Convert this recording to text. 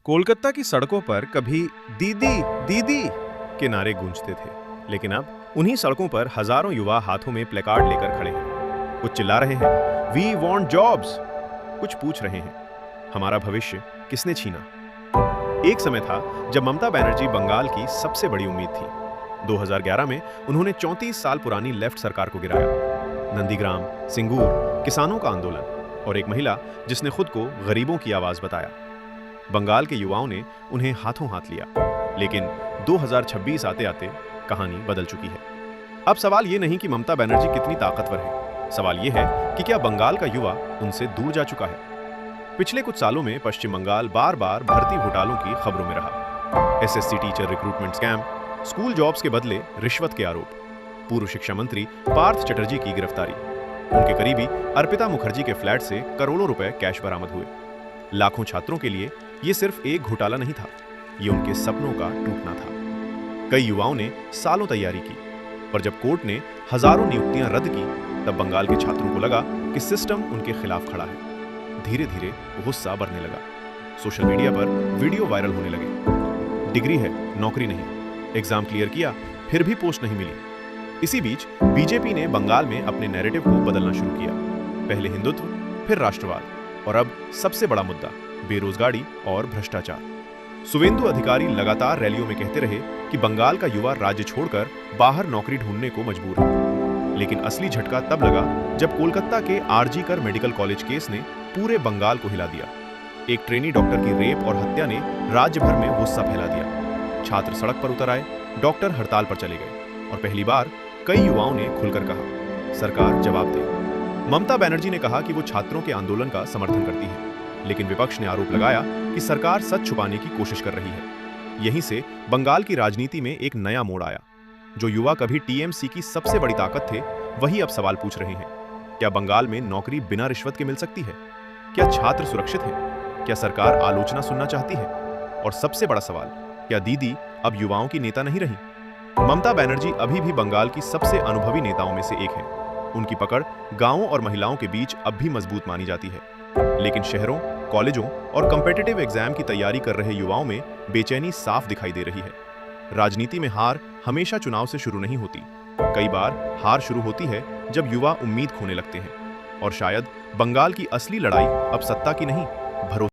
कोलकाता की सड़कों पर कभी दीदी दीदी के नारे गूंजते थे, लेकिन अब उन्हीं सड़कों पर हजारों युवा हाथों में प्लेकार्ड लेकर खड़े हैं। कुछ चिल्ला रहे हैं, वी वांट जॉब्स। कुछ पूछ रहे हैं, हमारा भविष्य किसने छीना। एक समय था जब ममता बनर्जी बंगाल की सबसे बड़ी उम्मीद थी। 2011 में उन्होंने 34 साल पुरानी लेफ्ट सरकार को गिराया। नंदीग्राम, सिंगूर, किसानों का आंदोलन और एक महिला जिसने खुद को गरीबों की आवाज बताया। बंगाल के युवाओं ने उन्हें हाथों हाथ लिया, लेकिन 2026 आते आते कहानी बदल चुकी है। अब सवाल ये नहीं कि ममता बनर्जी कितनी ताकतवर है, सवाल ये है कि क्या बंगाल का युवा उनसे दूर जा चुका है। पिछले कुछ सालों में पश्चिम बंगाल बार बार भर्ती घोटालों की खबरों में रहा। SSC teacher recruitment scam, school jobs के बदले रिश्वत के आरोप, पूर्व शिक्षा मंत्री पार्थ चटर्जी की गिरफ्तारी, उनके करीबी अर्पिता मुखर्जी के फ्लैट से करोड़ों रुपए कैश बरामद हुए। लाखों छात्रों के लिए ये सिर्फ एक घोटाला नहीं था, ये उनके सपनों का टूटना था। कई युवाओं ने सालों तैयारी की, पर जब कोर्ट ने हजारों नियुक्तियां रद्द की, तब बंगाल के छात्रों को लगा कि सिस्टम उनके खिलाफ खड़ा है। धीरे धीरे गुस्सा बढ़ने लगा। सोशल मीडिया पर वीडियो वायरल होने लगे। डिग्री है, नौकरी नहीं। एग्जाम क्लियर किया, फिर भी पोस्ट नहीं मिली। इसी बीच बीजेपी ने बंगाल में अपने नैरेटिव को बदलना शुरू किया। पहले हिंदुत्व, फिर राष्ट्रवाद, और अब सबसे बड़ा मुद्दा बेरोजगारी और भ्रष्टाचार। सुवेंदु अधिकारी लगातार रैलियों में कहते रहे कि बंगाल का युवा राज्य छोड़कर बाहर नौकरी ढूंढने को मजबूर है। लेकिन असली झटका तब लगा जब कोलकाता के आरजी कर मेडिकल कॉलेज केस ने पूरे बंगाल को हिला दिया। एक ट्रेनी डॉक्टर की रेप और हत्या ने राज्य भर में गुस्सा फैला दिया। छात्र सड़क पर उतर आए, डॉक्टर हड़ताल पर चले गए, और पहली बार कई युवाओं ने खुलकर कहा, सरकार जवाब दे। ममता बनर्जी ने कहा कि वो छात्रों के आंदोलन का समर्थन करती है, लेकिन विपक्ष ने आरोप लगाया कि सरकार सच छुपाने की कोशिश कर रही है। यहीं से बंगाल की राजनीति में एक नया मोड़ आया। जो युवा कभी टीएमसी की सबसे बड़ी ताकत थे, वही अब सवाल पूछ रहे हैं, क्या बंगाल में नौकरी बिना रिश्वत के मिल सकती है? क्या छात्र सुरक्षित हैं? क्या सरकार आलोचना सुनना चाहती है? और सबसे बड़ा सवाल, क्या दीदी अब युवाओं की नेता नहीं रही? ममता बनर्जी अभी भी बंगाल की सबसे अनुभवी नेताओं में से एक है। उनकी पकड़ गांवों और महिलाओं के बीच अब भी मजबूत मानी जाती है। लेकिन शहरों, कॉलेजों और कॉम्पिटिटिव एग्जाम की तैयारी कर रहे युवाओं में बेचैनी साफ दिखाई दे रही है। राजनीति में हार हमेशा चुनाव से शुरू नहीं होती। कई बार हार शुरू होती है जब युवा उम्मीद खोने लगते हैं। और शायद बंगाल की असली लड़ाई अब सत्ता की नहीं, भरोसे